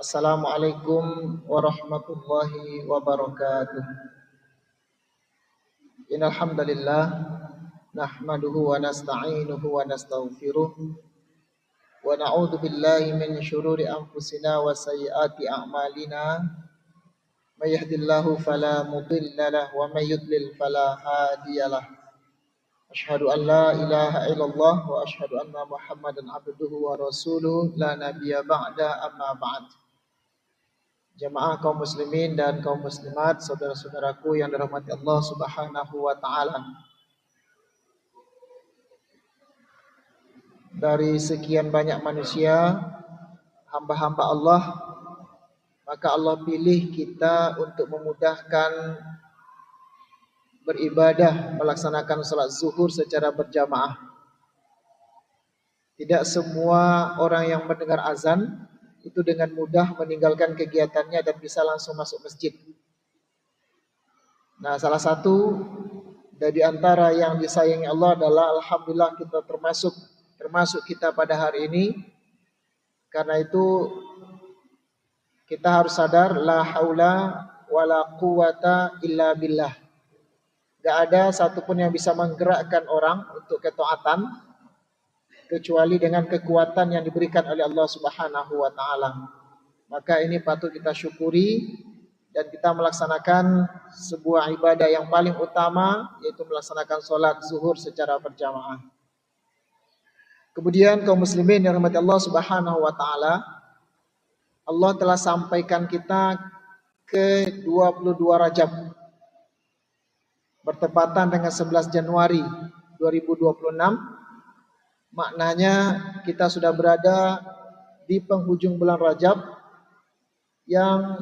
Assalamualaikum warahmatullahi wabarakatuh. Innal hamdalillah nahmaduhu wa nasta'inuhu wa nastaghfiruh wa na'udzu billahi min syururi anfusina wa sayyiati a'malina. May yahdihillahu fala mudilla lahu wa may yudlil fala hadiyalah. Asyhadu an la ilaha illallah wa asyhadu anna Muhammadan abduhu wa rasuluh la nabiyya ba'da amma ba'd. Jamaah kaum muslimin dan kaum muslimat, saudara-saudaraku yang dirahmati Allah Subhanahu wa taala. Dari sekian banyak manusia, hamba-hamba Allah, maka Allah pilih kita untuk memudahkan beribadah, melaksanakan salat zuhur secara berjamaah. Tidak semua orang yang mendengar azan itu dengan mudah meninggalkan kegiatannya dan bisa langsung masuk masjid. Nah, salah satu dari antara yang disayangi Allah adalah alhamdulillah kita termasuk kita pada hari ini. Karena itu kita harus sadar la haula wala quwata illa billah. Gak ada satupun yang bisa menggerakkan orang untuk ketaatan kecuali dengan kekuatan yang diberikan oleh Allah Subhanahu wa taala. Maka ini patut kita syukuri dan kita melaksanakan sebuah ibadah yang paling utama, yaitu melaksanakan salat zuhur secara berjamaah. Kemudian kaum muslimin yang dirahmati Allah Subhanahu wa taala, Allah telah sampaikan kita ke 22 Rajab bertepatan dengan 11 Januari 2026. Maknanya kita sudah berada di penghujung bulan Rajab yang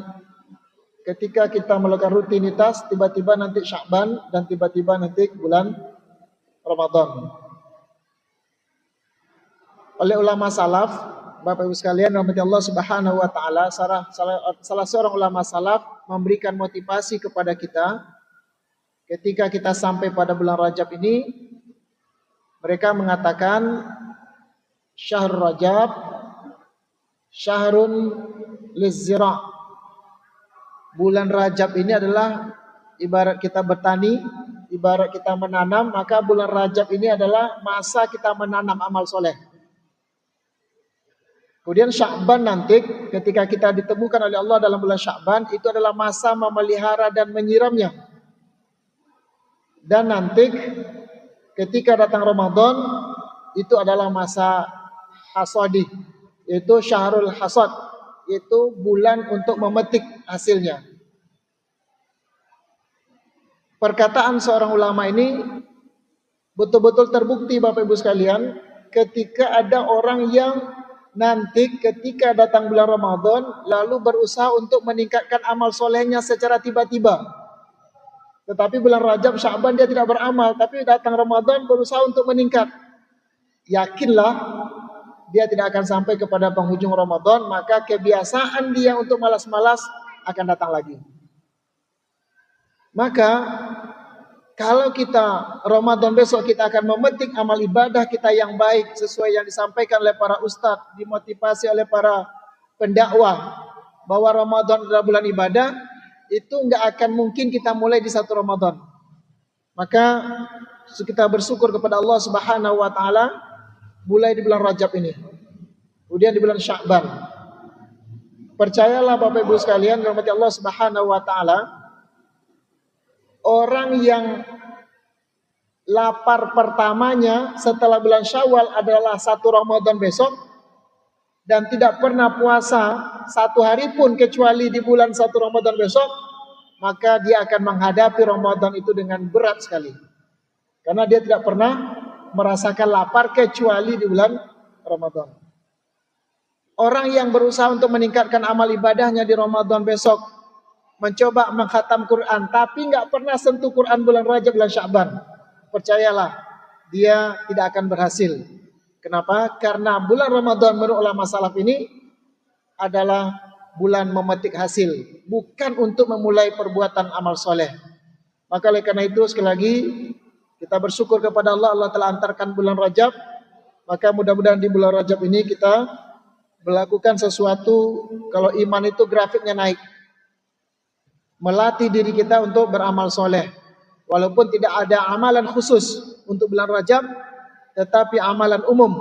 ketika kita melakukan rutinitas tiba-tiba nanti Sya'ban dan tiba-tiba nanti bulan Ramadan. Oleh ulama salaf, Bapak Ibu sekalian rahmati Allah Subhanahu wa taala, salah seorang ulama salaf memberikan motivasi kepada kita ketika kita sampai pada bulan Rajab ini. Mereka mengatakan syahrul Rajab syahrun lizzira'. Bulan Rajab ini adalah ibarat kita bertani, ibarat kita menanam, maka bulan Rajab ini adalah masa kita menanam amal soleh. Kemudian Sya'ban nanti ketika kita ditemukan oleh Allah dalam bulan Sya'ban, itu adalah masa memelihara dan menyiramnya. Dan nanti ketika datang Ramadan, itu adalah masa hasadi, yaitu syahrul hasad, yaitu bulan untuk memetik hasilnya. Perkataan seorang ulama ini betul-betul terbukti Bapak Ibu sekalian, ketika ada orang yang nanti ketika datang bulan Ramadan lalu berusaha untuk meningkatkan amal solehnya secara tiba-tiba. Tetapi bulan Rajab, Sya'ban dia tidak beramal, tapi datang Ramadan berusaha untuk meningkat. Yakinlah dia tidak akan sampai kepada penghujung Ramadan, maka kebiasaan dia untuk malas-malas akan datang lagi. Maka kalau kita Ramadan besok kita akan memetik amal ibadah kita yang baik sesuai yang disampaikan oleh para ustadz, dimotivasi oleh para pendakwah bahwa Ramadan adalah bulan ibadah, itu enggak akan mungkin kita mulai di satu Ramadan. Maka kita bersyukur kepada Allah Subhanahu wa taala mulai di bulan Rajab ini. Kemudian di bulan Sya'ban. Percayalah Bapak Ibu sekalian, rahmati Allah Subhanahu wa taala, orang yang lapar pertamanya setelah bulan Syawal adalah satu Ramadan besok dan tidak pernah puasa satu hari pun kecuali di bulan satu Ramadan besok, maka dia akan menghadapi Ramadan itu dengan berat sekali. Karena dia tidak pernah merasakan lapar kecuali di bulan Ramadan. Orang yang berusaha untuk meningkatkan amal ibadahnya di Ramadan besok, mencoba mengkhatam Quran, tapi nggak pernah sentuh Quran bulan Rajab, bulan Sya'ban, percayalah, dia tidak akan berhasil. Kenapa? Karena bulan Ramadan menurut ulama salaf ini adalah bulan memetik hasil, bukan untuk memulai perbuatan amal soleh. Maka oleh karena itu sekali lagi kita bersyukur kepada Allah, Allah telah antarkan bulan Rajab. Maka mudah-mudahan di bulan Rajab ini kita melakukan sesuatu, kalau iman itu grafiknya naik. Melatih diri kita untuk beramal soleh. Walaupun tidak ada amalan khusus untuk bulan Rajab, tetapi amalan umum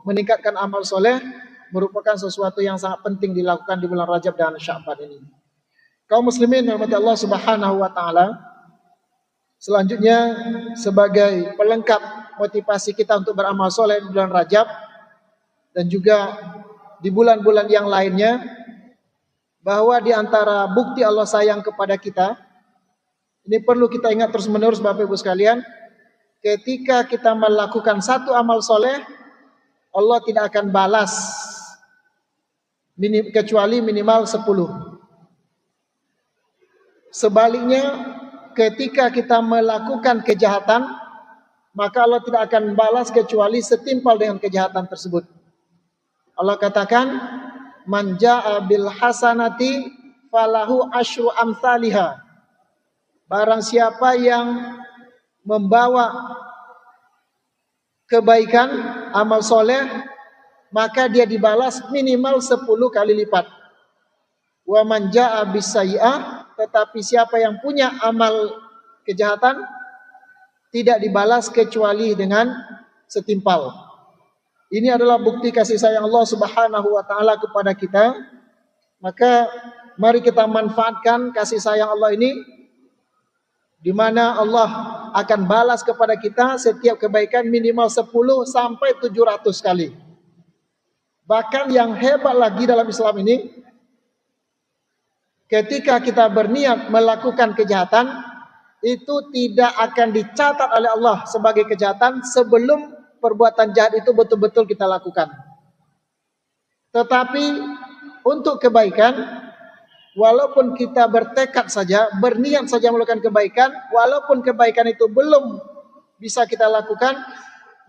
meningkatkan amal soleh merupakan sesuatu yang sangat penting dilakukan di bulan Rajab dan Sya'ban ini. Kaum muslimin yang dirahmati Allah Subhanahu wa taala, selanjutnya sebagai pelengkap motivasi kita untuk beramal soleh di bulan Rajab dan juga di bulan-bulan yang lainnya, bahwa di antara bukti Allah sayang kepada kita, ini perlu kita ingat terus menerus Bapak Ibu sekalian, ketika kita melakukan satu amal soleh, Allah tidak akan balas kecuali minimal 10. Sebaliknya, ketika kita melakukan kejahatan, maka Allah tidak akan balas kecuali setimpal dengan kejahatan tersebut. Allah katakan, man jaa bil hasanati falahu asyru amsalihha. Barang siapa yang membawa kebaikan, amal soleh, maka dia dibalas minimal 10 kali lipat. Wa man jaa bis sayyi'ah, tetapi siapa yang punya amal kejahatan tidak dibalas kecuali dengan setimpal. Ini adalah bukti kasih sayang Allah Subhanahu wa taala kepada kita. Maka mari kita manfaatkan kasih sayang Allah ini, di mana Allah akan balas kepada kita setiap kebaikan minimal 10 sampai 700 kali. Bahkan yang hebat lagi dalam Islam ini, ketika kita berniat melakukan kejahatan, itu tidak akan dicatat oleh Allah sebagai kejahatan sebelum perbuatan jahat itu betul-betul kita lakukan. Tetapi untuk kebaikan, walaupun kita bertekad saja, berniat saja melakukan kebaikan, walaupun kebaikan itu belum bisa kita lakukan,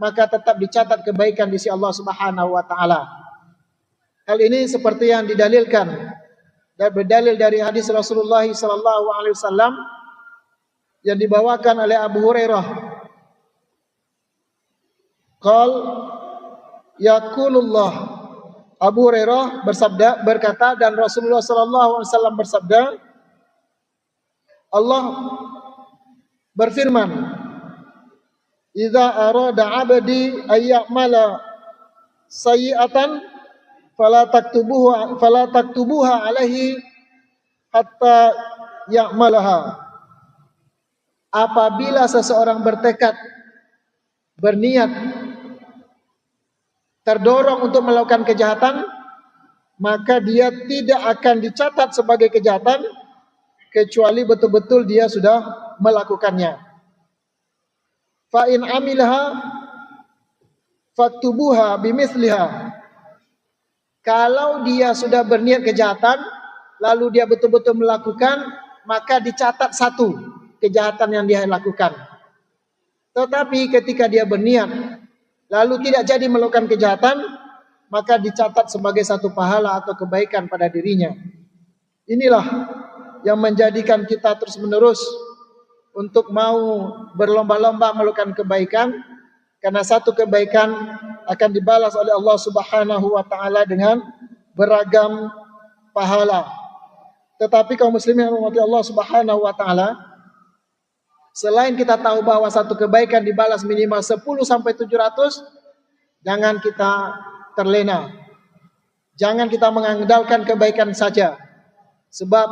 maka tetap dicatat kebaikan di sisi Allah Subhanahu wa taala. Hal ini seperti yang didalilkan dan berdalil dari hadis Rasulullah sallallahu alaihi wasallam yang dibawakan oleh Abu Hurairah. Qal yaqulullah, Abu Hurairah berkata, dan Rasulullah sallallahu alaihi wasallam bersabda, Allah berfirman, "Idza arada 'abdi ayyamala sayyi'atan fala taktubuha alaihi hatta ya'malaha." Apabila seseorang bertekad, berniat, terdorong untuk melakukan kejahatan, maka dia tidak akan dicatat sebagai kejahatan kecuali betul-betul dia sudah melakukannya. Fa in amilaha faktubuha bimithliha. Kalau dia sudah berniat kejahatan lalu dia betul-betul melakukan, maka dicatat satu kejahatan yang dia lakukan. Tetapi ketika dia berniat lalu tidak jadi melakukan kejahatan, maka dicatat sebagai satu pahala atau kebaikan pada dirinya. Inilah yang menjadikan kita terus menerus untuk mau berlomba-lomba melakukan kebaikan, karena satu kebaikan akan dibalas oleh Allah Subhanahu wa taala dengan beragam pahala. Tetapi kaum muslimin yang dirahmati Allah Subhanahu wa taala, selain kita tahu bahwa satu kebaikan dibalas minimal 10 sampai 700, jangan kita terlena. Jangan kita mengandalkan kebaikan saja. Sebab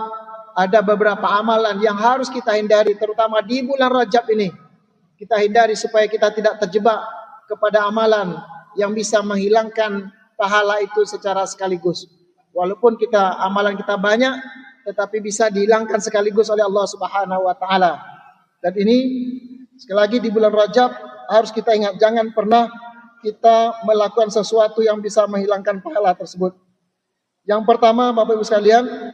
ada beberapa amalan yang harus kita hindari, terutama di bulan Rajab ini. Kita hindari supaya kita tidak terjebak kepada amalan yang bisa menghilangkan pahala itu secara sekaligus. Walaupun amalan kita banyak, tetapi bisa dihilangkan sekaligus oleh Allah Subhanahu wa taala. Dan ini sekali lagi di bulan Rajab harus kita ingat, jangan pernah kita melakukan sesuatu yang bisa menghilangkan pahala tersebut. Yang pertama, Bapak Ibu sekalian,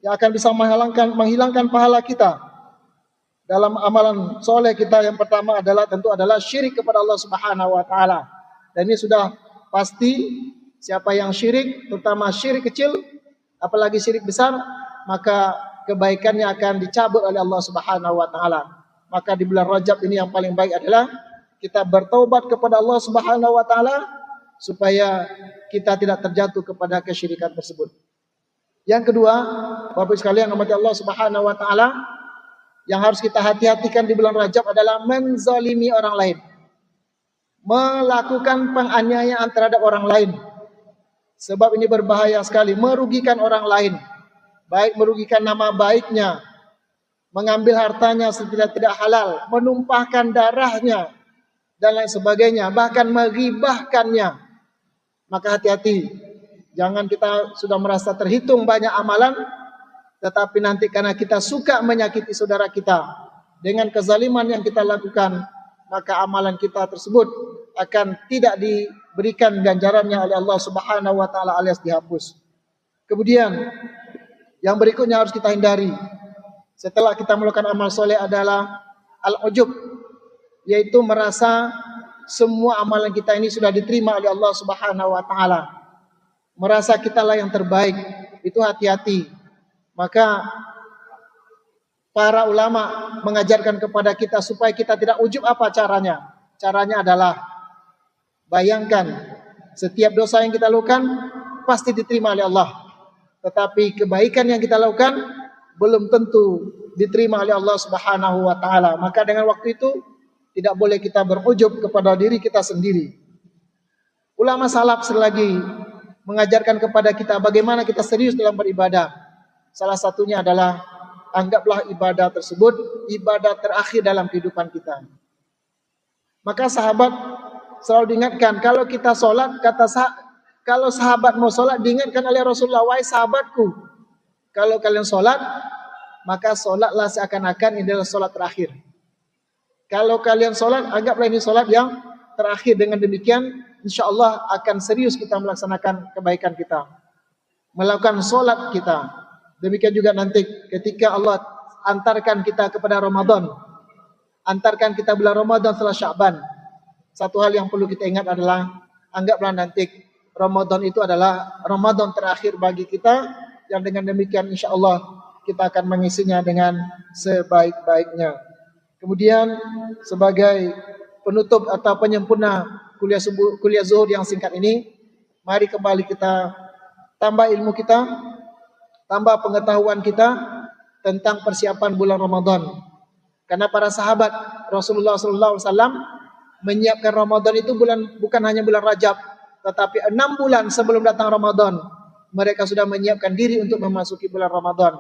yang akan bisa menghilangkan pahala kita dalam amalan soleh kita, yang pertama tentu adalah syirik kepada Allah Subhanahu wa taala. Dan ini sudah pasti, siapa yang syirik, terutama syirik kecil, apalagi syirik besar, maka kebaikannya akan dicabut oleh Allah Subhanahu wa taala. Maka di bulan Rajab ini yang paling baik adalah kita bertaubat kepada Allah Subhanahu wa taala supaya kita tidak terjatuh kepada kesyirikan tersebut. Yang kedua, Bapak sekalian rahmati Allah Subhanahu wa taala, yang harus kita hati-hatikan di bulan Rajab adalah menzalimi orang lain. Melakukan penganiayaan terhadap orang lain. Sebab ini berbahaya sekali, merugikan orang lain. Baik merugikan nama baiknya, mengambil hartanya tidak halal, menumpahkan darahnya, dan lain sebagainya, bahkan meribahkannya. Maka hati-hati, jangan kita sudah merasa terhitung banyak amalan, tetapi nanti karena kita suka menyakiti saudara kita dengan kezaliman yang kita lakukan, maka amalan kita tersebut akan tidak diberikan ganjarannya oleh Allah Subhanahu wa taala alias dihapus. Kemudian yang berikutnya harus kita hindari setelah kita melakukan amal soleh adalah al-ujub, yaitu merasa semua amalan kita ini sudah diterima oleh Allah Subhanahu wa taala. Merasa kitalah yang terbaik, itu hati-hati. Maka para ulama mengajarkan kepada kita supaya kita tidak ujub. Apa caranya? Caranya adalah bayangkan setiap dosa yang kita lakukan pasti diterima oleh Allah. Tetapi kebaikan yang kita lakukan belum tentu diterima oleh Allah Subhanahu wa taala. Maka dengan waktu itu tidak boleh kita berujub kepada diri kita sendiri. Ulama salaf selagi mengajarkan kepada kita bagaimana kita serius dalam beribadah. Salah satunya adalah anggaplah ibadah tersebut ibadah terakhir dalam kehidupan kita. Maka sahabat selalu diingatkan, kalau kita sholat, kalau sahabat mau sholat diingatkan oleh Rasulullah, wahai sahabatku, kalau kalian sholat, maka sholatlah seakan-akan ini adalah sholat terakhir. Kalau kalian sholat, anggaplah ini sholat yang terakhir. Dengan demikian, insya Allah akan serius kita melaksanakan kebaikan kita, melakukan sholat kita. Demikian juga nanti ketika Allah antarkan kita kepada Ramadan, antarkan kita bulan Ramadan setelah Sya'ban. Satu hal yang perlu kita ingat adalah, anggaplah nanti Ramadan itu adalah Ramadan terakhir bagi kita, yang dengan demikian insya Allah kita akan mengisinya dengan sebaik-baiknya. Kemudian sebagai penutup atau penyempurna kuliah zuhur yang singkat ini, mari kembali kita tambah ilmu kita, tambah pengetahuan kita tentang persiapan bulan Ramadan. Karena para sahabat Rasulullah SAW menyiapkan Ramadan itu bukan hanya bulan Rajab, tetapi 6 bulan sebelum datang Ramadan mereka sudah menyiapkan diri untuk memasuki bulan Ramadan.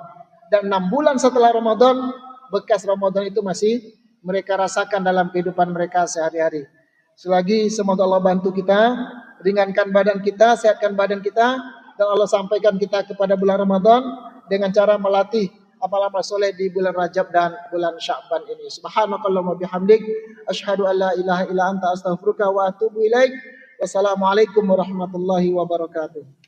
Dan 6 bulan setelah Ramadan, bekas Ramadan itu masih mereka rasakan dalam kehidupan mereka sehari-hari. Selagi semoga Allah bantu kita, ringankan badan kita, sehatkan badan kita, dan Allah sampaikan kita kepada bulan Ramadan dengan cara melatih amal-amal soleh di bulan Rajab dan bulan Sya'ban ini. Subhanakallahumma bihamdik, asyhadu an la ilaha illa anta astaghfiruka wa atubu ilaik. Wassalamualaikum warahmatullahi wabarakatuh.